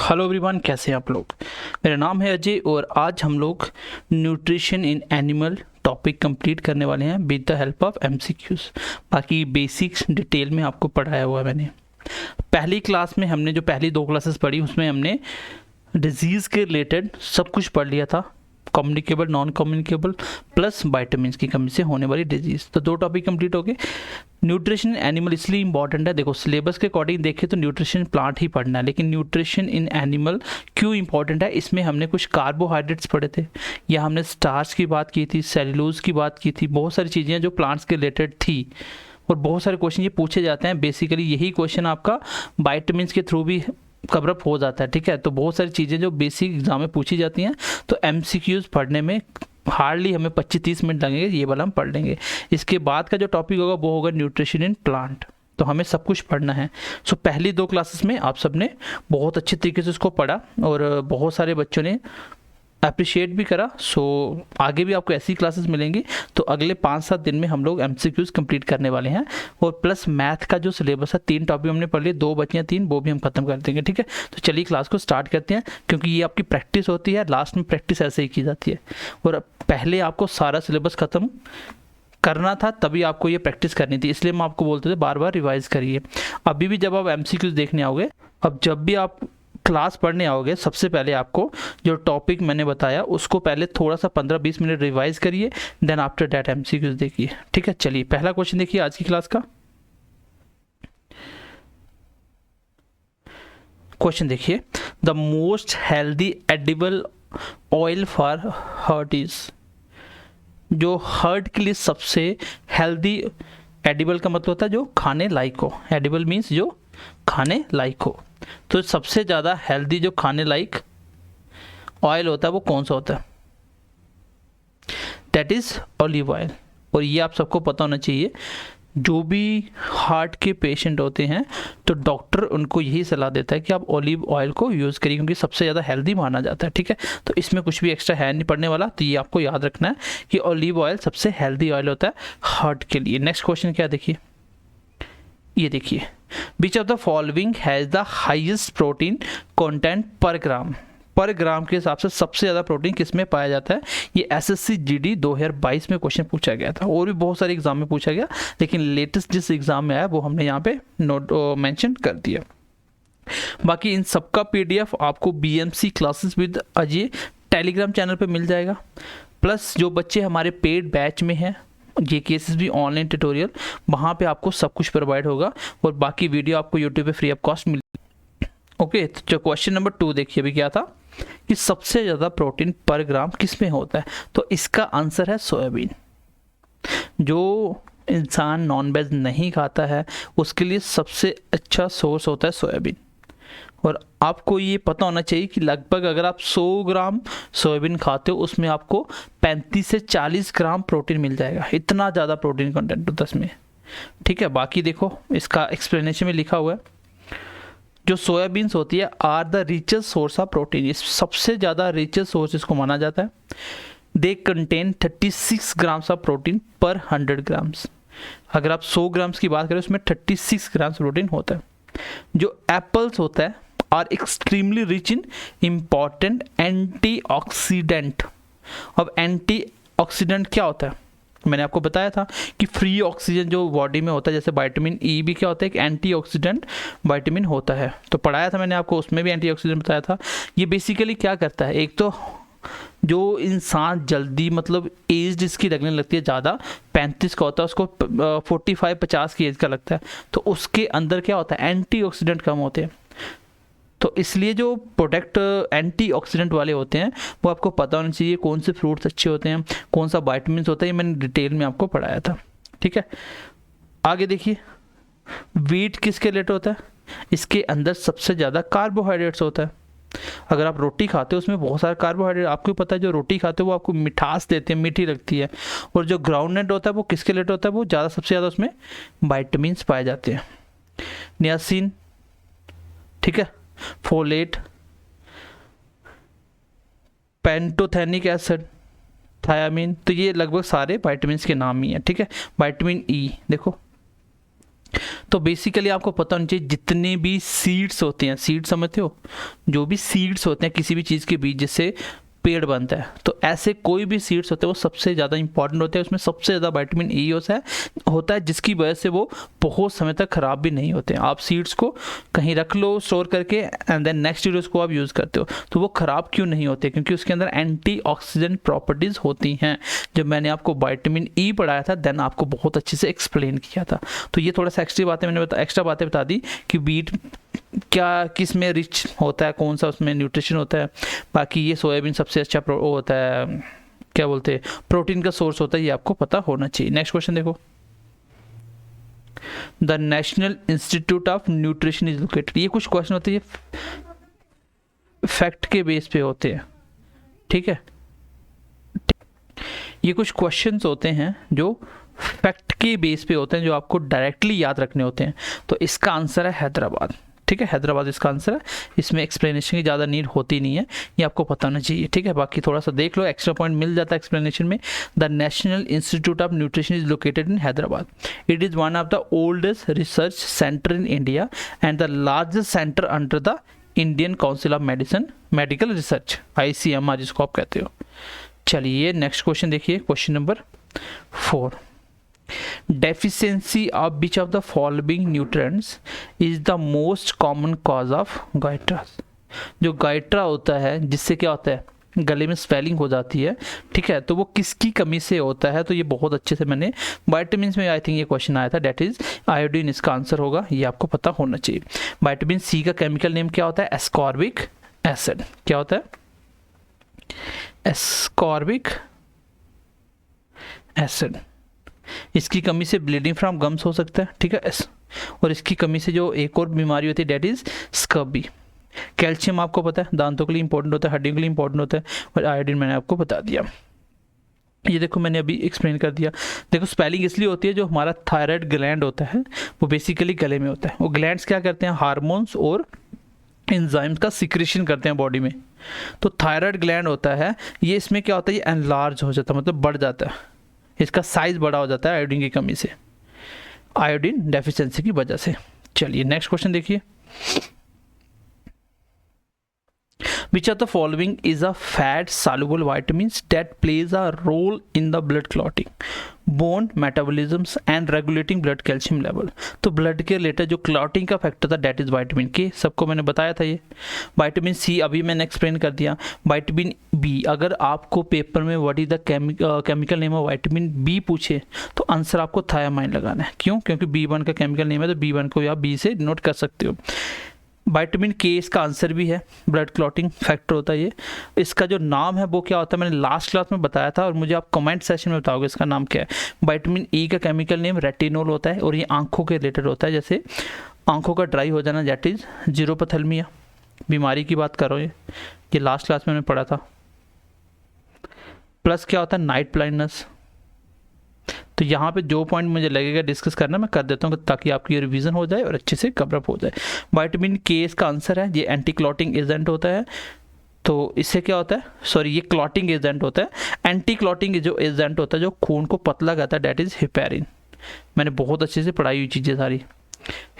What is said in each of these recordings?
Hello everyone, कैसे हैं आप लोग। मेरा नाम है अजय और आज हम लोग nutrition in animal topic complete करने वाले हैं with the help of MCQs. बाकी बेसिक्स डिटेल में आपको पढ़ाया हुआ है मैंने। पहली क्लास में हमने जो पहली 2 क्लासेस पढ़ी उसमें हमने डिजीज़ के रिलेटेड सब कुछ पढ़ लिया था, communicable non communicable plus vitamin की कमी से होने वाली डिजीज़। तो 2 टॉपिक कंप्लीट हो गए। न्यूट्रिशन एनिमल इसलिए इंपॉर्टेंट है, देखो सिलेबस के अकॉर्डिंग देखें तो न्यूट्रिशन प्लांट ही पढ़ना है, लेकिन न्यूट्रिशन इन एनिमल क्यों इंपॉर्टेंट है, इसमें हमने कुछ कार्बोहाइड्रेट्स पढ़े थे या हमने स्टार्च की बात की थी, सेलुलोज की बात की थी, बहुत सारी चीज़ें जो प्लांट्स के रिलेटेड थी और बहुत सारे क्वेश्चन ये पूछे जाते हैं। बेसिकली यही क्वेश्चन आपका वाइटामिन के थ्रू भी कवर अप हो जाता है, ठीक है। तो बहुत सारी चीज़ें जो बेसिक एग्जाम में पूछी जाती हैं, तो एमसीक्यूज पढ़ने में हार्डली हमें 25-30 मिनट लगेंगे, ये वाला हम पढ़ लेंगे। इसके बाद का जो टॉपिक होगा वो होगा न्यूट्रिशन इन प्लांट। तो हमें सब कुछ पढ़ना है। सो पहली 2 क्लासेस में आप सब ने बहुत अच्छे तरीके से उसको पढ़ा और बहुत सारे बच्चों ने अप्रिशिएट भी करा। सो आगे भी आपको ऐसी क्लासेस मिलेंगी। तो अगले 5-7 दिन में हम लोग एमसीक्यूज कंप्लीट करने वाले हैं और प्लस मैथ का जो सिलेबस है 3 टॉपिक हमने पढ़ लिए, 2 बचे हैं 3, वो भी हम खत्म कर देंगे, ठीक है। तो चलिए क्लास को स्टार्ट करते हैं, क्योंकि ये आपकी प्रैक्टिस होती है, लास्ट में प्रैक्टिस ऐसे ही की जाती है और पहले आपको सारा सिलेबस ख़त्म करना था तभी आपको ये प्रैक्टिस करनी थी, इसलिए मैं आपको बोलते थे बार बार रिवाइज करिए। अभी भी जब आप एमसीक्यूज देखने आओगे, अब जब भी आप क्लास पढ़ने आओगे, सबसे पहले आपको जो टॉपिक मैंने बताया उसको पहले थोड़ा सा 15-20 मिनट रिवाइज करिए, देन आफ्टर दैट एमसीक्यूज देखिए, ठीक है। चलिए पहला क्वेश्चन देखिए आज की क्लास का। क्वेश्चन देखिए, the most healthy edible oil for heart is. जो हर्ट के लिए सबसे हेल्दी, एडिबल का मतलब होता है जो खाने लायक हो, एडिबल मीन्स जो खाने लायक हो। तो सबसे ज़्यादा हेल्दी जो खाने लायक ऑयल होता है वो कौन सा होता है, दैट इज़ ऑलिव ऑयल। और ये आप सबको पता होना चाहिए, जो भी हार्ट के पेशेंट होते हैं तो डॉक्टर उनको यही सलाह देता है कि आप ऑलिव ऑयल को यूज़ करिए, क्योंकि सबसे ज़्यादा हेल्दी माना जाता है, ठीक है। तो इसमें कुछ भी एक्स्ट्रा है नहीं पढ़ने वाला, तो ये आपको याद रखना है कि ऑलिव ऑयल सबसे हेल्दी ऑयल होता है हार्ट के लिए। नेक्स्ट क्वेश्चन क्या देखिए, ये देखिए, विच of the following has the highest protein content पर ग्राम। पर ग्राम के हिसाब से सबसे ज़्यादा प्रोटीन किस में पाया जाता है। ये एसएससी जीडी 2022 में क्वेश्चन पूछा गया था और भी बहुत सारे एग्जाम में पूछा गया, लेकिन लेटेस्ट जिस एग्जाम में आया वो हमने यहाँ पे नोट मेंशन कर दिया। बाकी इन सबका पीडीएफ आपको BMC classes with Ajay Telegram channel पे मिल जाएगा। प्लस जो बच्चे हमारे पेड बैच में हैं, ये केसेस भी ऑनलाइन ट्यूटोरियल, वहाँ पे आपको सब कुछ प्रोवाइड होगा और बाकी वीडियो आपको यूट्यूब पे free of cost mill. Okay, तो जो क्वेश्चन नंबर 2 देखिए अभी क्या था कि सबसे ज़्यादा प्रोटीन पर ग्राम किस में होता है, तो इसका आंसर है सोयाबीन। जो इंसान नॉन वेज नहीं खाता है उसके लिए सबसे अच्छा सोर्स होता है सोयाबीन। और आपको ये पता होना चाहिए कि लगभग अगर आप 100 ग्राम सोयाबीन खाते हो उसमें आपको 35 से 40 ग्राम प्रोटीन मिल जाएगा, इतना ज़्यादा प्रोटीन कंटेंट होता है इसमें, ठीक है। बाकी देखो इसका एक्सप्लेनेशन में लिखा हुआ है, जो सोयाबीन्स होती है are the richest source of protein, ये सबसे ज़्यादा रिचेस्ट सोर्स इसको माना जाता है। They contain 36 grams of protein per 100 grams. अगर आप 100 ग्राम्स की बात करें उसमें 36 ग्राम्स प्रोटीन होता है। जो एप्पल्स होता है are extremely rich in important antioxidant. अब एंटीऑक्सीडेंट क्या होता है, मैंने आपको बताया था कि फ्री ऑक्सीजन जो बॉडी में होता है, जैसे विटामिन ई भी क्या होता है, एक एंटीऑक्सीडेंट विटामिन होता है। तो पढ़ाया था मैंने आपको, उसमें भी एंटीऑक्सीडेंट बताया था। ये बेसिकली क्या करता है, एक तो जो इंसान जल्दी मतलब एज जिसकी लगने लगती है ज़्यादा, 35 का होता है, उसको 45-50 की एज का लगता है, तो उसके अंदर क्या होता है, एंटीऑक्सीडेंट कम होते हैं। तो इसलिए जो प्रोडक्ट एंटीऑक्सीडेंट वाले होते हैं वो आपको पता होना चाहिए, कौन से फ्रूट्स अच्छे होते हैं, कौन सा वाइटामिन होता है, ये मैंने डिटेल में आपको पढ़ाया था, ठीक है। आगे देखिए, वीट किसके रिलेटेड होता है, इसके अंदर सबसे ज़्यादा कार्बोहाइड्रेट्स होता है। अगर आप रोटी खाते हो उसमें बहुत सारा कार्बोहाइड्रेट, आपको पता है जो रोटी खाते हो वो आपको मिठास देते हैं, मीठी लगती है। और जो ग्राउंडनट होता है वो किसके रिलेटेड होता है, वो ज़्यादा सबसे ज़्यादा उसमें वाइटामिन पाए जाते हैं, नियासिन, ठीक है, फोलेट, पेंटोथेनिक एसिड, थायामीन, तो ये लगभग सारे विटामिन के नाम ही हैं, ठीक है। विटामिन ई देखो, तो बेसिकली आपको पता होना चाहिए जितने भी सीड्स होते हैं, सीड समझते हो, जो भी सीड्स होते हैं किसी भी चीज़ के बीज जिससे पेड़ बनता है, तो ऐसे कोई भी सीड्स होते हैं वो सबसे ज़्यादा इंपॉर्टेंट होते हैं, उसमें सबसे ज़्यादा विटामिन ई होता है जिसकी वजह से वो बहुत समय तक ख़राब भी नहीं होते हैं। आप सीड्स को कहीं रख लो स्टोर करके एंड देन नेक्स्ट ईयर उसको आप यूज़ करते हो तो वो ख़राब क्यों नहीं होते, क्योंकि उसके अंदर एंटीऑक्सीडेंट प्रॉपर्टीज़ होती हैं। जब मैंने आपको विटामिन ई पढ़ाया था देन आपको बहुत अच्छे से एक्सप्लेन किया था। तो ये थोड़ा सा एक्स्ट्रा बातें बता दी कि बीट क्या किस में रिच होता है, कौन सा उसमें न्यूट्रिशन होता है। बाकी ये सोयाबीन सबसे अच्छा होता है, क्या बोलते हैं, प्रोटीन का सोर्स होता है, ये आपको पता होना चाहिए। नेक्स्ट क्वेश्चन देखो, the national institute of nutrition is located. ये कुछ क्वेश्चन होते हैं फैक्ट के बेस पे होते हैं, ठीक है। ये कुछ क्वेश्चंस होते हैं जो फैक्ट के बेस पे होते हैं, जो आपको डायरेक्टली याद रखने होते हैं। तो इसका आंसर है हैदराबाद, ठीक है, हैदराबाद इसका आंसर है। इसमें एक्सप्लेनेशन की ज़्यादा नीड होती नहीं है, ये आपको पता होना चाहिए, ठीक है। बाकी थोड़ा सा देख लो, एक्स्ट्रा पॉइंट मिल जाता है एक्सप्लेनेशन में। The national institute of nutrition is located in Hyderabad. It is one of the oldest research centre in India and the largest centre under the Indian council of medical research, ICMR जिसको आप कहते हो। चलिए next question देखिए, question number 4। Deficiency of which of the following nutrients is the most common cause of goitre. जो goitre होता है जिससे क्या होता है, गले में स्वेलिंग हो जाती है, ठीक है, तो वो किसकी कमी से होता है। तो ये बहुत अच्छे से मैंने विटामिन में आई थिंक ये क्वेश्चन आया था, डेट इज आयोडीन इसका आंसर होगा, ये आपको पता होना चाहिए। विटामिन सी का केमिकल नेम क्या होता है, एस्कॉर्बिक एसिड। क्या होता है, एस्कॉर्बिक एसिड। इसकी कमी से ब्लीडिंग फ्रॉम गम्स हो सकता है, ठीक है, और इसकी कमी से जो एक और बीमारी होती है डेट इज स्कर्बी। कैल्शियम आपको पता है दांतों के लिए इंपॉर्टेंट होता है, हड्डियों के लिए इंपॉर्टेंट होता है, और आयोडीन मैंने आपको बता दिया। ये देखो मैंने अभी एक्सप्लेन कर दिया। देखो स्पेलिंग इसलिए होती है, जो हमारा थायराइड ग्लैंड होता है वो बेसिकली गले में होता है। वो ग्लैंड्स क्या करते हैं, हार्मोन्स और एंजाइम्स का सिक्रेशन करते हैं बॉडी में। तो थायराइड ग्लैंड होता है ये, इसमें क्या होता है, ये एनलार्ज हो जाता है, मतलब बढ़ जाता है, इसका साइज बड़ा हो जाता है आयोडीन की कमी से, आयोडीन डेफिशिएंसी की वजह से। चलिए नेक्स्ट क्वेश्चन देखिए, विच of the following is a fat soluble vitamins that plays a role in the blood clotting, bone metabolisms and regulating blood calcium level। तो ब्लड के रिलेटेड जो क्लॉटिंग का फैक्टर था डेट इज विटामिन के, सबको मैंने बताया था। ये विटामिन सी अभी मैंने एक्सप्लेन कर दिया। विटामिन बी, अगर आपको पेपर में what is the chemical name of vitamin B पूछे तो आंसर आपको थायामाइन लगाना है। क्यों, क्योंकि B1 का केमिकल नेम है, तो B1 को आप बी से नोट कर सकते हो। विटामिन के इसका आंसर भी है, ब्लड क्लॉटिंग फैक्टर होता है ये। इसका जो नाम है वो क्या होता है, मैंने लास्ट क्लास में बताया था, और मुझे आप कमेंट सेशन में बताओगे इसका नाम क्या है। विटामिन ई का केमिकल नेम रेटिनोल होता है, और ये आंखों के रिलेटेड होता है, जैसे आंखों का ड्राई हो जाना दैट इज जीरोपैथेल्मिया, बीमारी की बात करो, ये लास्ट क्लास में मैंने पढ़ा था। प्लस क्या होता है, नाइट ब्लाइंडनेस। तो यहाँ पे जो पॉइंट मुझे लगेगा डिस्कस करना मैं कर देता हूँ, ताकि आपकी रिवीजन हो जाए और अच्छे से कवरअप हो जाए। विटामिन के इसका आंसर है, ये एंटी क्लॉटिंग एजेंट होता है। तो इससे क्या होता है, सॉरी ये क्लॉटिंग एजेंट होता है। एंटी क्लॉटिंग जो एजेंट होता है जो खून को पतला करता है डेट इज हिपैरिन। मैंने बहुत अच्छे से पढ़ाई हुई चीज़ें सारी।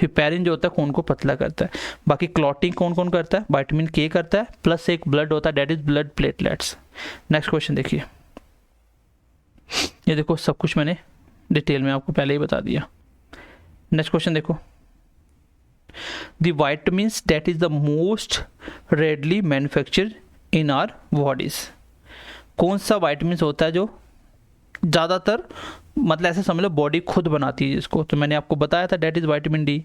हिपैरिन जो होता है खून को पतला करता है। बाकी क्लॉटिंग कौन कौन करता है, विटामिन के करता है, प्लस एक ब्लड होता है that is blood platelets. Next question देखिए, ये देखो सब कुछ मैंने डिटेल में आपको पहले ही बता दिया। नेक्स्ट क्वेश्चन देखो, the vitamins that is the most readily manufactured in our bodies. कौन सा विटामिन्स होता है जो ज़्यादातर, मतलब ऐसे समझ लो बॉडी खुद बनाती है इसको। तो मैंने आपको बताया था that is vitamin D.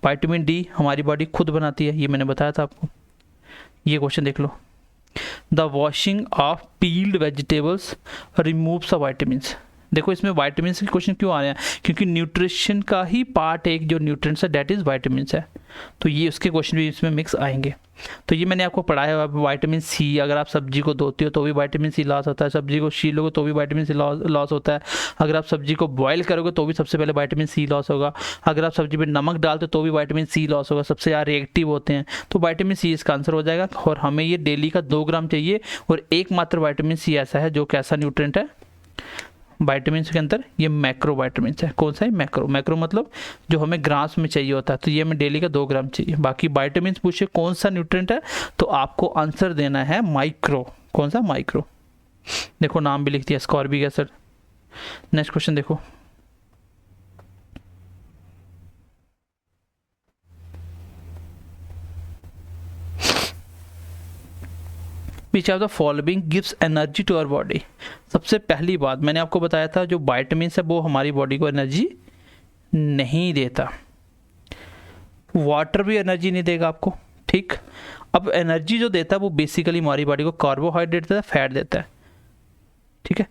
Vitamin D हमारी बॉडी खुद बनाती है, ये मैंने बताया था आपको। ये क्वेश्चन देख लो, the washing of peeled vegetables removes the vitamins. देखो इसमें विटामिन्स के क्वेश्चन क्यों आ रहे हैं, क्योंकि न्यूट्रिशन का ही पार्ट एक जो न्यूट्रिएंट्स है डेट इज विटामिन्स है, तो ये उसके क्वेश्चन भी इसमें मिक्स आएंगे। तो ये मैंने आपको पढ़ाया हुआ है। विटामिन सी, अगर आप सब्जी को धोते हो तो भी विटामिन सी लॉस होता है, सब्जी को छीलोगे तो भी विटामिन सी लॉस होता है, अगर आप सब्जी को बॉयल करोगे तो भी सबसे पहले विटामिन सी लॉस होगा, अगर आप सब्जी में नमक डालते हो तो भी विटामिन सी लॉस होगा, सबसे ज़्यादा रिएक्टिव होते हैं। तो विटामिन सी इसका आंसर हो जाएगा, और हमें ये डेली का 2 ग्राम चाहिए। और एकमात्र विटामिन सी ऐसा है जो कैसा न्यूट्रिएंट है, विटामिन के अंदर ये मैक्रो विटामिन है। कौन सा है? मैक्रो। मैक्रो मतलब जो हमें ग्राम्स में चाहिए होता है, तो ये हमें डेली का 2 ग्राम चाहिए। बाकी विटामिन पूछे कौन सा न्यूट्रिएंट है, तो आपको आंसर देना है माइक्रो। कौन सा? माइक्रो। देखो नाम भी लिख दिया, स्कॉर्बिक एसिड। नेक्स्ट क्वेश्चन देखो, which of the following gives energy to our body. सबसे पहली बात मैंने आपको बताया था, जो विटामिन है वो हमारी बॉडी को एनर्जी नहीं देता। वाटर भी एनर्जी नहीं देगा आपको, ठीक। अब एनर्जी जो देता है वो बेसिकली हमारी बॉडी को कार्बोहाइड्रेट देता है, फैट देता है, ठीक है।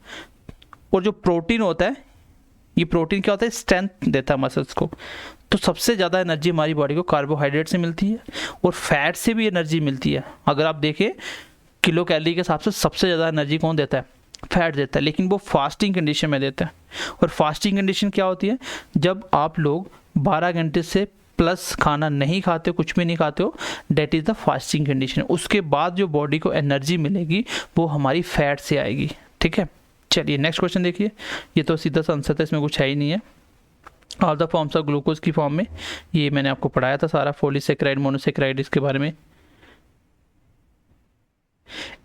और जो प्रोटीन होता है, ये प्रोटीन क्या होता है? स्ट्रेंथ देता है मसल्स को। तो सबसे ज़्यादा एनर्जी हमारी बॉडी को कार्बोहाइड्रेट से मिलती है और फैट से भी एनर्जी मिलती है। अगर आप देखें किलो कैलोरी के हिसाब से सबसे ज़्यादा एनर्जी कौन देता है? फैट देता है, लेकिन वो फास्टिंग कंडीशन में देता है। और फास्टिंग कंडीशन क्या होती है? जब आप लोग 12 घंटे से प्लस खाना नहीं खाते हो, कुछ भी नहीं खाते हो, that is the fasting condition. उसके बाद जो बॉडी को एनर्जी मिलेगी वो हमारी फैट से आएगी, ठीक है। चलिए नेक्स्ट क्वेश्चन देखिए, ये तो सीधा सा आंसर था, इसमें कुछ है ही नहीं है। All the forms of glucose की फॉर्म में, ये मैंने आपको पढ़ाया था सारा, पॉलीसेकेराइड, मोनोसेकेराइड, इसके बारे में।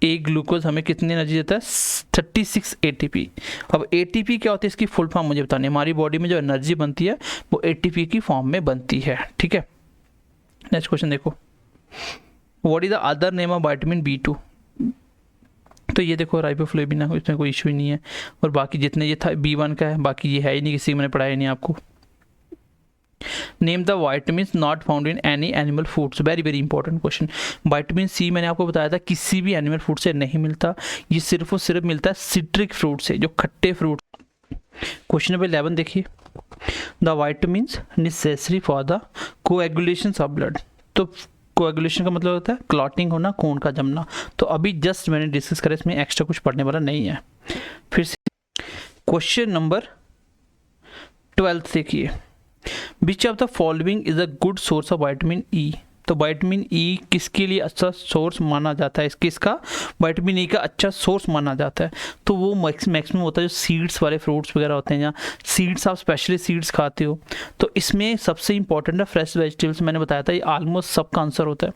एक ग्लूकोज हमें कितनी एनर्जी देता है? 36 एटीपी। अब एटीपी क्या होती है, इसकी फुल फॉर्म मुझे बतानी है। हमारी बॉडी में जो एनर्जी बनती है वो एटीपी की फॉर्म में बनती है, ठीक है। नेक्स्ट क्वेश्चन देखो, what is the other name of vitamin B2। तो ये देखो राइबोफ्लेविन है, इसमें कोई इशू ही नहीं है। और बाकी जितने ये था B1 का है, बाकी ये है ही नहीं, किसी को मैंने पढ़ाया नहीं आपको। Name the vitamin not found in any animal foods. Very very important question. Vitamin C मैंने आपको बताया था किसी भी एनिमल फूड से नहीं मिलता, ये सिर्फ और सिर्फ मिलता है सिट्रिक फ्रूट से, जो खट्टे फ्रूट। क्वेश्चन नंबर 11 देखिए, the vitamin necessary for the coagulation of blood. तो कोएगुलेशन का मतलब होता है क्लॉटिंग होना, खून का जमना। तो अभी जस्ट मैंने डिस्कस करा, इसमें एक्स्ट्रा कुछ पढ़ने वाला नहीं है। फिर से क्वेश्चन नंबर 12 देखिए, विच of the following is a good source of vitamin E. तो विटामिन ई किसके लिए अच्छा सोर्स माना जाता है? किसका विटामिन ई का अच्छा सोर्स माना जाता है? तो वो मैक्सिमम होता है जो सीड्स वाले फ्रूट्स वगैरह होते हैं, या सीड्स आप स्पेशली सीड्स खाते हो। तो इसमें सबसे इंपॉर्टेंट है फ्रेश वेजिटेबल्स। मैंने बताया था ये ऑलमोस्ट सबका आंसर होता है।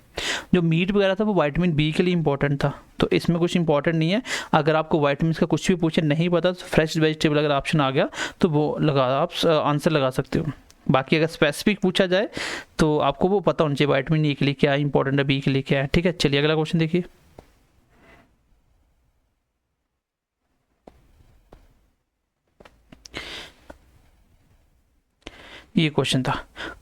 जो मीट वगैरह था वो विटामिन बी के लिए इंपॉर्टेंट था, तो इसमें कुछ इंपॉर्टेंट नहीं है। अगर आपको विटामिन का कुछ भी पूछे नहीं पता तो फ्रेश वेजिटेबल अगर ऑप्शन आ गया तो वो आप आंसर लगा सकते हो। बाकी अगर स्पेसिफिक पूछा जाए तो आपको वो पता होना चाहिए विटामिन ई के लिए क्या इंपॉर्टेंट है, बी के लिए क्या है, ठीक है। चलिए अगला क्वेश्चन देखिए, ये क्वेश्चन था,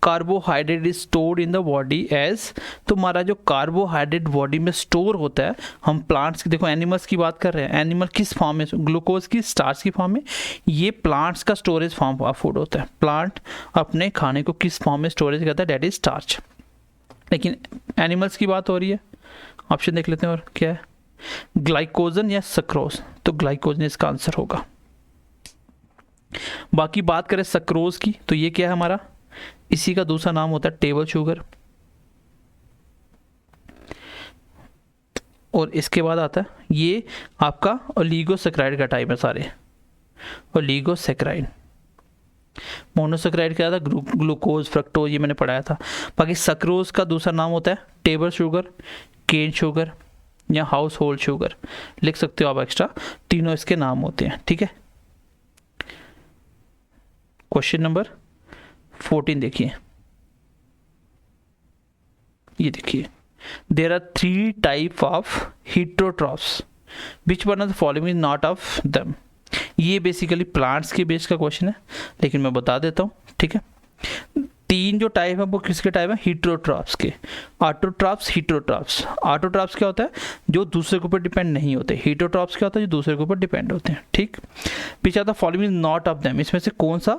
carbohydrate is stored in the body as. तो हमारा जो कार्बोहाइड्रेट बॉडी में स्टोर होता है, हम प्लांट्स की, देखो एनिमल्स की बात कर रहे हैं, एनिमल किस फॉर्म में? ग्लूकोज की, स्टार्च की फॉर्म में। ये प्लांट्स का स्टोरेज फॉर्म ऑफ फूड होता है। प्लांट अपने खाने को किस फॉर्म में स्टोरेज करता है? That is starch. लेकिन एनिमल्स की बात हो रही है, ऑप्शन देख लेते हैं और क्या है, ग्लाइकोजन या सक्रोज। तो ग्लाइकोजन इसका आंसर होगा। बाकी बात करें सक्रोज की, तो ये क्या है हमारा, इसी का दूसरा नाम होता है टेबल शुगर। और इसके बाद आता है ये आपका ओलिगोसैकेराइड का टाइप है सारे, ओलिगोसैकेराइड। मोनोसैकेराइड क्या था? ग्लूकोज, फ्रक्टोज, ये मैंने पढ़ाया था। बाकी सक्रोज का दूसरा नाम होता है टेबल शुगर, केन शुगर या हाउस होल्ड शुगर, लिख सकते हो आप एक्स्ट्रा, तीनों इसके नाम होते हैं, ठीक है। क्वेश्चन नंबर 14 देखिए, ये देखिए, there are 3 type of heterotrophs, which one of the following is not of them. ये बेसिकली प्लांट्स के बेस का क्वेश्चन है, लेकिन मैं बता देता हूँ, ठीक है। 3 जो टाइप है वो किसके टाइप है? heterotrophs के। Autotrophs, heterotrophs। ऑटोट्रॉफ्स क्या होता है? जो दूसरे के ऊपर डिपेंड नहीं होते। heterotrophs क्या होता है? जो दूसरे के ऊपर डिपेंड होते हैं, ठीक। पीछे आता following is not of them, इसमें से कौन सा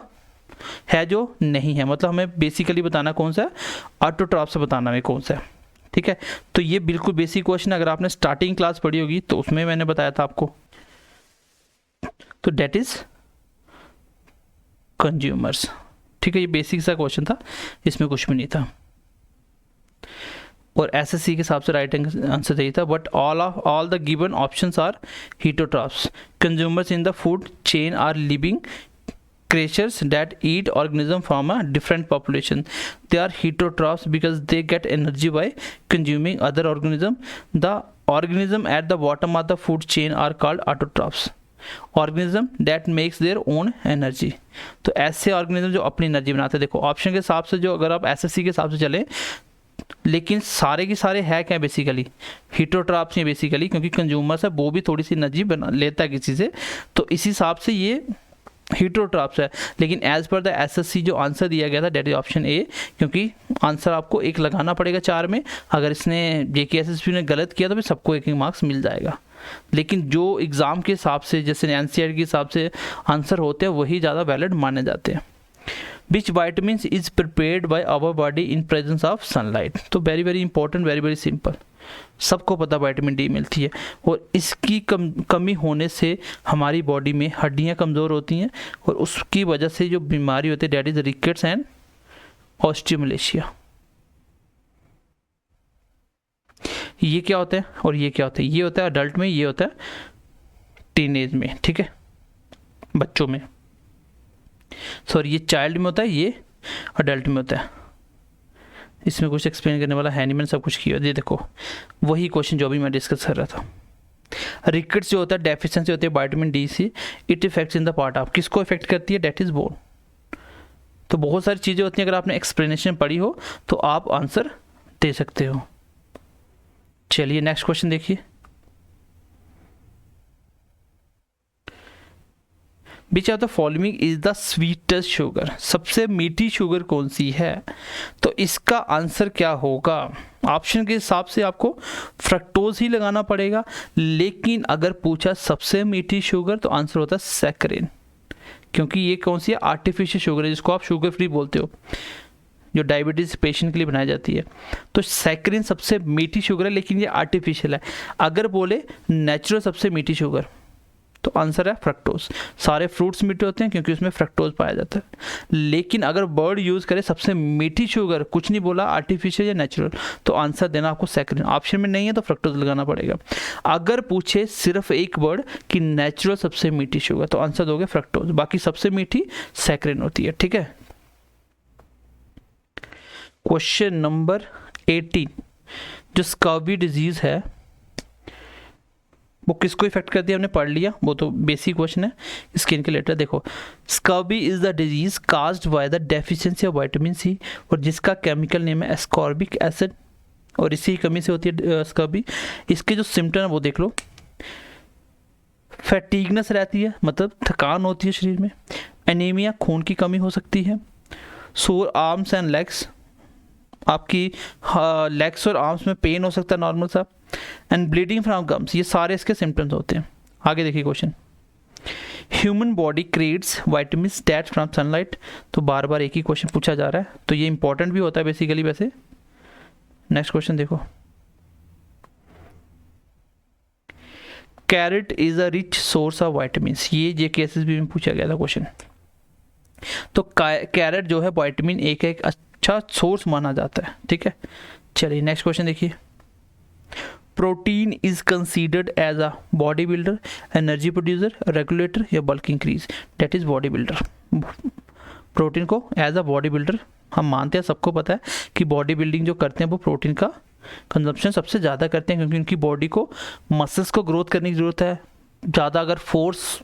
है जो नहीं है? मतलब हमें बेसिकली बताना कौन सा है, ऑटोट्रॉफ से बताना है कौन सा है, ठीक है। तो ये बिल्कुल बेसिक क्वेश्चन, अगर आपने स्टार्टिंग क्लास पढ़ी होगी तो उसमें मैंने बताया था आपको। तो डेट इज कंज्यूमर्स, ठीक है। ये बेसिक सा क्वेश्चन था, इसमें कुछ भी नहीं था। और एसएससी के हिसाब से राइट आंसर सही था, but all the given options are heterotrophs. Consumers in the food chain are living creatures that eat organism from a different population. They are heterotrophs because they get energy by consuming other organism. The organism at the bottom of the food chain are called autotrophs. Organism that makes their own energy. तो ऐसे organism जो अपनी energy बनाते हैं. देखो option के हिसाब से जो अगर आप एसएससी के हिसाब से चले, लेकिन सारे के सारे है क्या बेसिकली हीटरोट्रॉप्स हैं बेसिकली, क्योंकि कंज्यूमर्स है वो भी थोड़ी सी एनर्जी बना लेता है किसी से, तो इस हिसाब से ये हीटरोट्रॉप्स है. लेकिन एज पर द एसएससी जो आंसर दिया गया था डेट इज ऑप्शन ए, क्योंकि आंसर आपको एक लगाना पड़ेगा 4 में. अगर इसने जेकेएसएसपी ने गलत किया तो फिर सबको एक मार्क्स मिल जाएगा. लेकिन जो एग्ज़ाम के हिसाब से जैसे एनसीईआरटी के हिसाब से आंसर होते हैं वही ज़्यादा वैलिड माने जाते हैं. Which vitamin is prepared by our body in presence of sunlight. तो very very important, very very simple, सबको पता विटामिन डी मिलती है और इसकी कमी होने से हमारी बॉडी में हड्डियां कमज़ोर होती हैं और उसकी वजह से जो बीमारी होती है that is rickets and osteomalacia. ये क्या होता है और ये क्या होता है? ये होता है अडल्ट में, ये होता है टीनेज में, ठीक है, बच्चों में. सॉरी ये चाइल्ड में होता है, ये अडल्ट में होता है. इसमें कुछ एक्सप्लेन करने वाला है नहीं, मैंने सब कुछ किया. ये देखो वही क्वेश्चन जो अभी मैं डिस्कस कर रहा था. रिकेट्स जो होता है डेफिशिएंसी होती है विटामिन डी से. It affects in the part of, किसको इफेक्ट करती है? That is bone. तो बहुत सारी चीज़ें होती हैं, अगर आपने एक्सप्लेनेशन पढ़ी हो तो आप आंसर दे सकते हो. चलिए नेक्स्ट क्वेश्चन देखिए. विच of the following is the sweetest sugar. सबसे मीठी शुगर कौन सी है? तो इसका आंसर क्या होगा? ऑप्शन के हिसाब से आपको फ्रक्टोज ही लगाना पड़ेगा, लेकिन अगर पूछा सबसे मीठी शुगर तो आंसर होता है सैकरिन, क्योंकि ये कौन सी है? आर्टिफिशियल शुगर है, जिसको आप शुगर फ्री बोलते हो, जो डायबिटीज़ पेशेंट के लिए बनाई जाती है. तो सैकरिन सबसे मीठी शुगर है, लेकिन ये आर्टिफिशियल है. अगर बोले नेचुरल सबसे मीठी शुगर तो आंसर है फ्रक्टोज. सारे फ्रूट्स मीठे होते हैं क्योंकि उसमें फ्रक्टोज पाया जाता है. लेकिन अगर वर्ड यूज़ करे सबसे मीठी शुगर, कुछ नहीं बोला आर्टिफिशियल या नेचुरल, तो आंसर देना आपको सैकरिन. ऑप्शन में नहीं है तो फ्रक्टोज लगाना पड़ेगा. अगर पूछे सिर्फ एक वर्ड कि नेचुरल सबसे मीठी शुगर तो आंसर दोगे फ्रक्टोज, बाकी सबसे मीठी सैकरिन होती है. ठीक है. क्वेश्चन नंबर 18, जो स्कर्वी डिजीज़ है वो किसको इफेक्ट करती है हमने पढ़ लिया, वो तो बेसिक क्वेश्चन है. स्किन के रिलेटेड देखो, scurvy is the disease caused by the deficiency of vitamin C, और जिसका केमिकल नेम है एस्कॉर्बिक एसिड, और इसी की कमी से होती है स्कर्वी. इसके जो सिम्टम है वो देख लो. फैटिगनेस रहती है, मतलब थकान होती है शरीर में. एनीमिया, खून की कमी हो सकती है. सोर आर्म्स एंड लेग्स, आपकी लेग्स और आर्म्स में पेन हो सकता है नॉर्मल सा. एंड ब्लीडिंग फ्रॉम गम्स, ये सारे इसके सिम्टम्स होते हैं. आगे देखिए question. Human body creates vitamin that from sunlight. तो बार बार एक ही क्वेश्चन पूछा जा रहा है, तो ये इंपॉर्टेंट भी होता है बेसिकली वैसे. नेक्स्ट क्वेश्चन देखो. Carrot is a rich source of vitamin. ये जेकेएसएसबी में पूछा गया था क्वेश्चन. तो कैरेट जो है विटामिन ए का एक अच्छा सोर्स माना जाता है. ठीक है. चलिए नेक्स्ट क्वेश्चन देखिए. Protein is considered as a body builder, energy producer, regulator या bulk increase. That is body builder. Protein को एज अ बॉडी बिल्डर हम मानते हैं, सबको पता है कि बॉडी बिल्डिंग जो करते हैं वो प्रोटीन का कंजप्शन सबसे ज़्यादा करते हैं, क्योंकि उनकी बॉडी को मसल्स को ग्रोथ करने की ज़रूरत है. ज़्यादा अगर फोर्स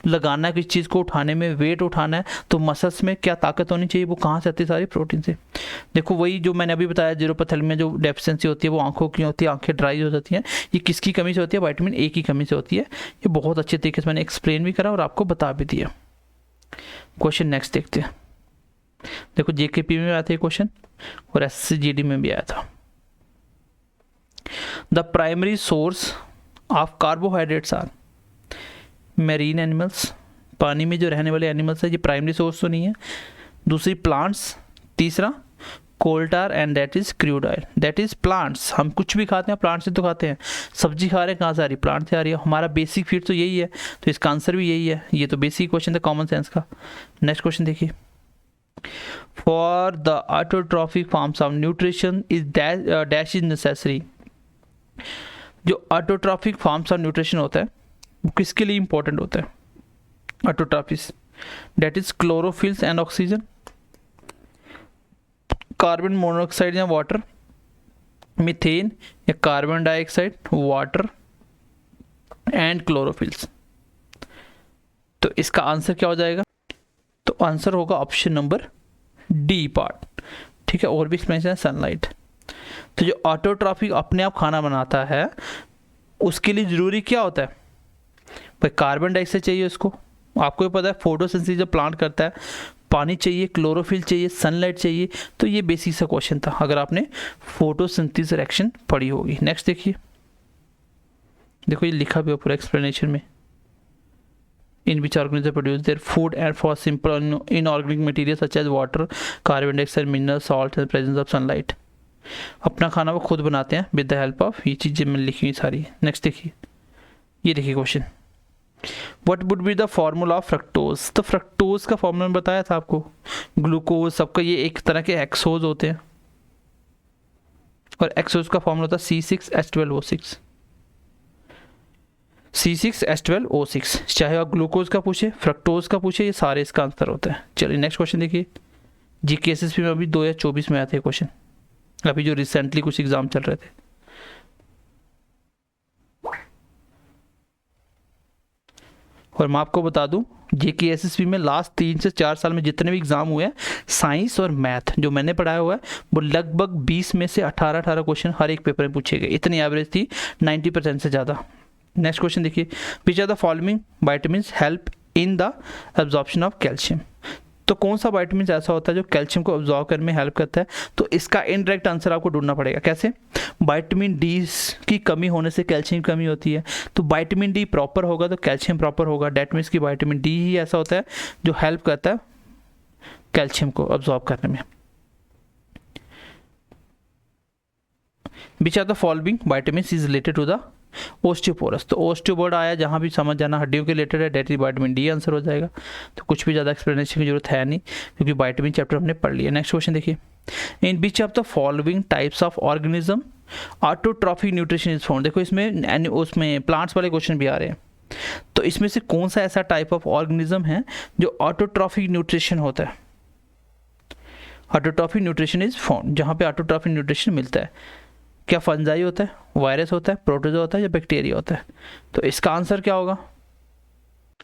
लगाना है किसी चीज़ को उठाने में, वेट उठाना है, तो मसल्स में क्या ताकत होनी चाहिए? वो कहाँ से आती है? सारी प्रोटीन से. देखो वही जो मैंने अभी बताया, जीरोपैथेलमिया जो डेफिशिएंसी होती है वो आंखों की होती है, आंखें ड्राई हो जाती हैं. ये किसकी कमी से होती है? विटामिन ए की कमी से होती है. ये बहुत अच्छे तरीके से मैंने एक्सप्लेन भी करा और आपको बता भी दिया. क्वेश्चन नेक्स्ट देखते हैं. देखो जेकेपी में आया था ये क्वेश्चन और एससीजीडी में भी आया था. The primary source of carbohydrates are marine animals. पानी में जो रहने वाले एनिमल्स है, ये प्राइमरी सोर्स तो नहीं है. दूसरी प्लांट्स. तीसरा coal tar and that is crude oil. That is plants. हम कुछ भी खाते हैं प्लांट से तो खाते हैं. सब्जी खा रहे हैं कहाँ से आ रही? प्लांट से आ रही है. हमारा बेसिक फीड तो यही है, तो इसका आंसर भी यही है. ये तो बेसिक क्वेश्चन था कॉमन सेंस का. नेक्स्ट क्वेश्चन देखिए. For the autotrophic forms of nutrition is dash is necessary. जो ऑटोट्रॉफिक फॉर्म्स ऑफ न्यूट्रिशन होता है वो किसके लिए इंपॉर्टेंट होता है? ऑटोट्रॉफिस, date is chlorophylls and oxygen, carbon monoxide या वाटर, मीथेन या carbon dioxide, water and chlorophylls. तो इसका आंसर क्या हो जाएगा? तो आंसर होगा ऑप्शन नंबर डी पार्ट। ठीक है, और भी एक्सप्लेनेशन है, सनलाइट। तो जो ऑटोट्रॉफिक अपने आप खाना बनाता है उसके लिए ज़रूरी क्या होता है भाई? कार्बन डाइऑक्साइड चाहिए उसको, आपको भी पता है फोटोसिंथेसिस जब प्लांट करता है पानी चाहिए, क्लोरोफिल चाहिए, सनलाइट चाहिए। तो ये बेसिक सा क्वेश्चन था अगर आपने फोटोसिंथेसिस रिएक्शन पढ़ी होगी। नेक्स्ट देखिए, देखो ये लिखा भी है पूरा एक्सप्लेनेशन में, in which organisms produce their food and for simple inorganic materials such as water, carbon dioxide, mineral salt and presence of sunlight। अपना खाना वो खुद बनाते हैं विद द हेल्प ऑफ, ये चीज़ें मैंने लिखी हुई सारी। नेक्स्ट देखिए, ये देखिए question, what would be the formula of fructose? तो फ्रक्टोज का फॉर्मूला बताया था आपको, ग्लूकोज सबका ये एक तरह के एक्सोज होते हैं और एक्सोज का फॉर्मूला था C6H12O6, C6H12O6। चाहे आप ग्लूकोज का पूछे, फ्रक्टोज का पूछे, ये सारे इसका आंसर होता है। चलिए नेक्स्ट क्वेश्चन देखिए, GKSSP में अभी 2024 में आए थे क्वेश्चन, अभी जो रिसेंटली कुछ एग्जाम चल रहे थे। और मैं आपको बता दूं JKSSP में लास्ट 3 से 4 साल में जितने भी एग्जाम हुए हैं साइंस और मैथ जो मैंने पढ़ाया हुआ है वो लगभग 20 में से 18 क्वेश्चन हर एक पेपर में पूछे गए। इतनी एवरेज थी, 90% से ज़्यादा। नेक्स्ट क्वेश्चन देखिए, which are the following vitamins help in the absorption of calcium? तो कौन सा वाइटामिन ऐसा होता है जो कैल्शियम को ऑब्जॉर्व करने में हेल्प करता है? तो इसका इनडायरेक्ट आंसर आपको ढूंढना पड़ेगा। कैसे? विटामिन डी की कमी होने से कैल्शियम की कमी होती है, तो विटामिन डी प्रॉपर होगा तो कैल्शियम प्रॉपर होगा। डेट मीन्स कि विटामिन डी ही ऐसा होता है जो हेल्प करता है कैल्शियम को ऑब्जॉर्व करने में। विच are the following vitamins is related to the ओस्टियोपोरस? तो ओस्टियोबोर्ड आया, जहाँ भी समझ जाना हड्डियों के रिलेटेड है, that is vitamin D answer हो जाएगा। तो कुछ भी ज़्यादा एक्सप्लेनेशन की जरूरत है नहीं क्योंकि विटामिन चैप्टर हमने पढ़ लिया। नेक्स्ट क्वेश्चन देखिए, इन विच of the following types of organism autotrophic nutrition is found? देखो इसमें उसमें प्लांट्स वाले क्वेश्चन भी आ रहे हैं, तो इसमें से कौन सा ऐसा टाइप ऑफ ऑर्गेनिज्म है जो ऑटोट्रॉफिक न्यूट्रिशन होता है? ऑटोट्रॉफिक न्यूट्रिशन इज फाउंड, जहाँ पे ऑटोट्रॉफिक न्यूट्रिशन मिलता है। क्या फंजाई होता है, वायरस होता है, प्रोटोजोआ होता है या बैक्टीरिया होता है? तो इसका आंसर क्या होगा?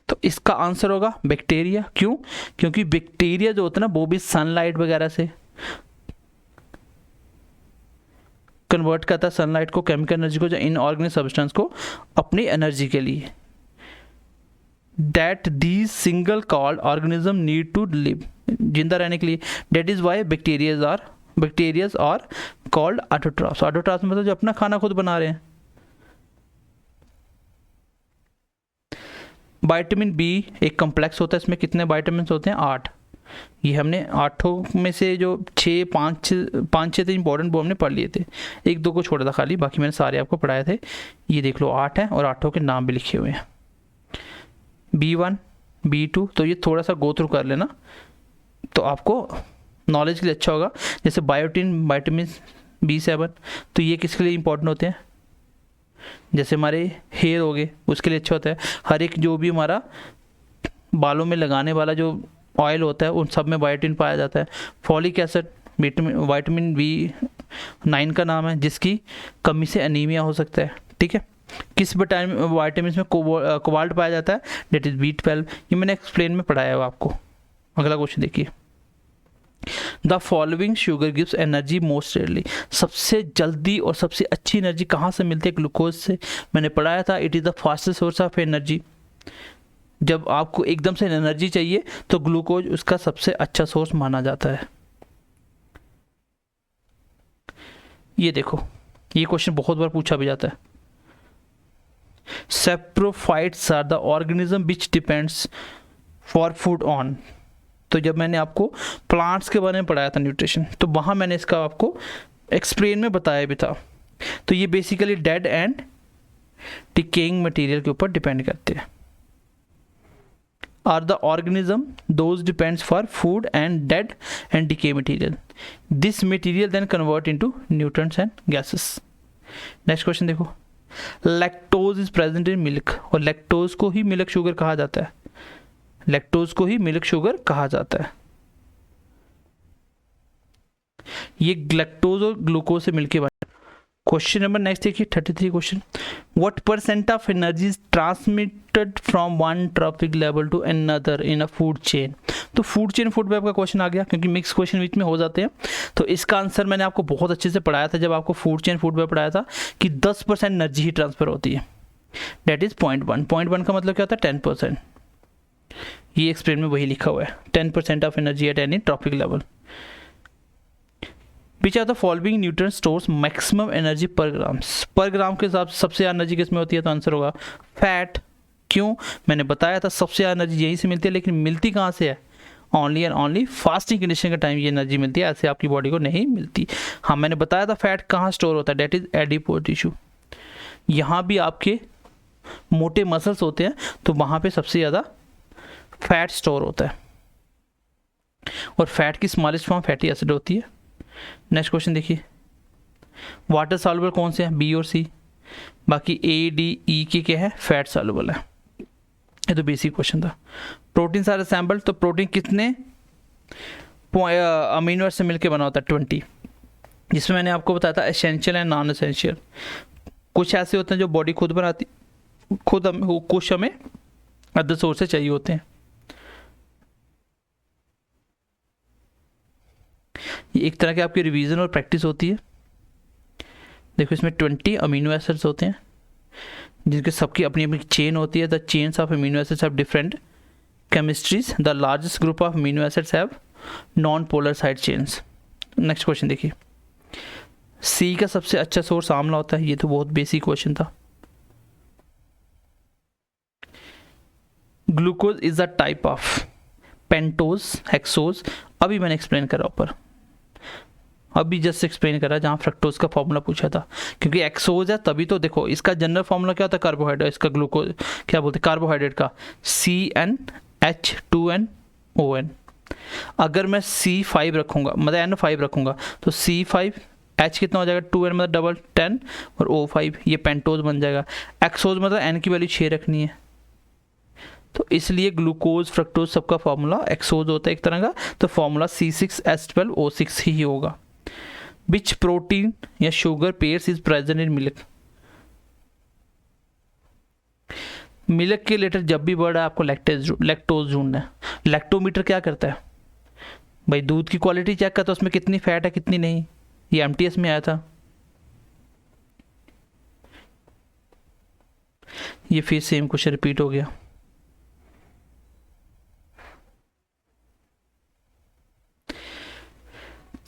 तो इसका आंसर होगा बैक्टीरिया। क्यों? क्योंकि बैक्टीरिया जो होता है ना वो भी सनलाइट वगैरह से कन्वर्ट करता है सनलाइट को, केमिकल एनर्जी को, या इनऑर्गेनिक सब्सटेंस को अपनी एनर्जी के लिए। That these single celled organism need to live, जिंदा रहने के लिए। That is why bacterias are called autotrophs. Autotrophs मतलब जो अपना खाना खुद बना रहे हैं। विटामिन बी एक कॉम्प्लेक्स होता है, इसमें कितने विटामिन होते हैं? 8। ये हमने 8 में से जो 5-6 थे इंपॉर्टेंट वो हमने पढ़ लिए थे, 1-2 को छोड़ा था खाली, बाकी मैंने सारे आपको पढ़ाए थे। ये देख लो 8 हैं और 8 के नाम भी लिखे हुए हैं। B1 B2, तो ये थोड़ा सा गो थ्रू कर लेना तो आपको नॉलेज के लिए अच्छा होगा। जैसे बायोटिन, विटामिन B7, तो ये किसके लिए इंपॉर्टेंट होते हैं? जैसे हमारे हेयर हो गए उसके लिए अच्छा होता है। हर एक जो भी हमारा बालों में लगाने वाला जो ऑयल होता है उन सब में बायोटिन पाया जाता है। फॉलिक एसिड, विटामिन B9 का नाम है, जिसकी कमी से एनीमिया हो सकता है। ठीक है, किस विटामिन में कोबाल्ट पाया जाता है? That is B12। ये मैंने एक्सप्लेन में पढ़ाया है आपको। अगला क्वेश्चन देखिए, the following sugar gives energy most rarely? सबसे जल्दी और सबसे अच्छी एनर्जी कहाँ से मिलती है? ग्लूकोज से। मैंने पढ़ाया था it is the fastest source of energy. जब आपको एकदम से एनर्जी चाहिए तो ग्लूकोज उसका सबसे अच्छा सोर्स माना जाता है। ये देखो, ये क्वेश्चन बहुत बार पूछा भी जाता है। Saprophytes are the organism which depends for food on. तो जब मैंने आपको प्लांट्स के बारे में पढ़ाया था न्यूट्रिशन, तो वहाँ मैंने इसका आपको एक्सप्लेन में बताया भी था। तो ये basically dead and decaying material के ऊपर डिपेंड करते हैं। are the organism those depends for food and dead and decay material. This material then convert into nutrients and gases. Next question देखो, lactose is present in milk, और lactose को ही milk sugar कहा जाता है, lactose को ही milk sugar कहा जाता है। ये लैक्टोज और ग्लूकोज से मिलके बना। क्वेश्चन नंबर नेक्स्ट देखिए 33 question, what percent of energy is transmitted from one trophic level to another in a food chain. तो फूड चेन फूड वेब का क्वेश्चन आ गया, क्योंकि मिक्स क्वेश्चन बीच में हो जाते हैं। तो इसका आंसर मैंने आपको बहुत अच्छे से पढ़ाया था जब आपको फूड चेन फूड वेब पढ़ाया था कि 10% एनर्जी ही ट्रांसफर होती है, डेट इज 0.1। 0.1 का मतलब क्या होता है 10%। ये एक्सप्लेन में वही लिखा हुआ है, 10% of energy at any trophic level. Which are the following nutrient stores maximum energy per grams? पर ग्राम के हिसाब से सबसे ज़्यादा एनर्जी किसमें होती है? तो आंसर होगा फैट। क्यों? मैंने बताया था सबसे ज़्यादा एनर्जी यहीं से मिलती है, लेकिन मिलती कहाँ से है? Only and only fasting condition का टाइम ये एनर्जी मिलती है, ऐसे आपकी बॉडी को नहीं मिलती। हाँ, मैंने बताया था फैट कहाँ स्टोर होता है, डेट इज एडिपोज टिश्यू। यहाँ भी आपके मोटे मसल्स होते हैं, तो वहाँ पे सबसे ज़्यादा फैट स्टोर होता है, और फैट की स्मॉलेस्ट फॉर्म फैटी एसिड होती है। नेक्स्ट क्वेश्चन देखिए, वाटर सॉल्युबल कौन से हैं? बी और सी। बाकी ए डी ई के क्या है? फैट सॉल्युबल है। ये तो बेसिक क्वेश्चन था। प्रोटीन आर असेंबल्ड, तो प्रोटीन कितने अमीनो एसिड से मिलकर बना होता है? 20, जिसमें मैंने आपको बताया था एसेंशियल एंड नॉन एसेंशियल। कुछ ऐसे होते हैं जो बॉडी खुद बनाती, कुछ हमें अदर सोर्स से चाहिए होते हैं। ये एक तरह की आपकी रिवीजन और प्रैक्टिस होती है। देखो, इसमें 20 अमीनो एसिड्स होते हैं, जिनके सबकी अपनी अपनी चेन होती है। The chains of amino acids have different chemistries. The largest group of amino acids have non polar side chains. Next question देखिए, सी का सबसे अच्छा सोर्स आंवला होता है। ये तो बहुत बेसिक क्वेश्चन था। Glucose is a type of pentose, hexose. अभी मैंने एक्सप्लेन करा ऊपर, अभी जस्ट एक्सप्लेन करा जहाँ फ्रक्टोज का फॉर्मूला पूछा था, क्योंकि एक्सोज है तभी तो। देखो, इसका जनरल फॉर्मूला क्या होता है? कार्बोहाइड्रेट। इसका ग्लूकोज क्या बोलते हैं? कार्बोहाइड्रेट का CnH2nOn। अगर मैं C5 रखूँगा, मतलब N5 रखूँगा, तो C5H कितना हो जाएगा? 2N मतलब डबल 10, और O5 ये पेंटोज बन जाएगा। एक्सोज मतलब N की वैल्यू 6 रखनी है, तो इसलिए ग्लूकोज फ्रक्टोज सबका फॉर्मूला एक्सोज होता है एक तरह का। तो फॉर्मूला C6H12O6 ही होगा। विच प्रोटीन या sugar pairs is present in milk? Milk के रिलेटेड जब भी वर्ड है आपको लैक्टोज ढूंढना है। लैक्टोमीटर क्या करता है भाई? दूध की क्वालिटी चेक करता है, उसमें कितनी फैट है कितनी नहीं। ये MTS में आया था। ये फिर सेम क्वेश्चन रिपीट हो गया।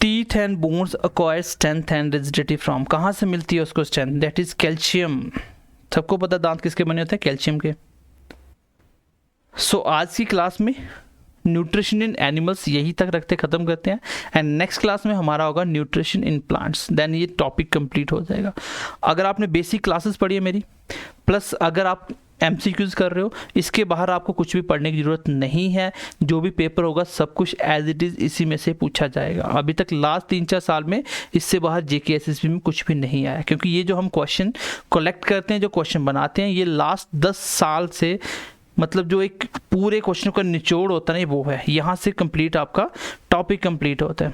Teeth and bones acquire strength and rigidity from. कहाँ से मिलती है उसको स्ट्रेंथ? That is calcium. सबको पता दांत किसके बने होते हैं? कैल्शियम के। सो आज की क्लास में न्यूट्रिशन इन एनिमल्स यही तक रखते ख़त्म करते हैं, एंड नेक्स्ट क्लास में हमारा होगा न्यूट्रिशन इन प्लांट्स। देन ये टॉपिक कंप्लीट हो जाएगा। अगर आपने बेसिक क्लासेस पढ़ी है मेरी, प्लस अगर आप MCQs कर रहे हो, इसके बाहर आपको कुछ भी पढ़ने की ज़रूरत नहीं है। जो भी पेपर होगा सब कुछ एज इट इज़ इसी में से पूछा जाएगा। अभी तक लास्ट 3-4 साल में इससे बाहर JK SSB में कुछ भी नहीं आया, क्योंकि ये जो हम क्वेश्चन कलेक्ट करते हैं, जो क्वेश्चन बनाते हैं, ये लास्ट 10 साल से, मतलब जो एक पूरे क्वेश्चन का निचोड़ होता है ना, वो है। यहाँ से कंप्लीट आपका टॉपिक कंप्लीट होता है।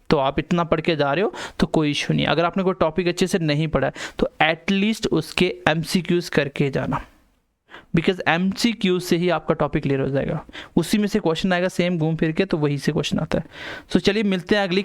तो आप इतना पढ़ के जा रहे हो तो कोई इशू नहीं। अगर आपने कोई टॉपिक अच्छे से नहीं पढ़ा है तो एटलीस्ट उसके MCQs करके जाना, बिकॉज MCQ से ही आपका टॉपिक क्लियर हो जाएगा। उसी में से क्वेश्चन आएगा सेम घूम फिर के, तो वही से क्वेश्चन आता है। सो चलिए मिलते हैं अगली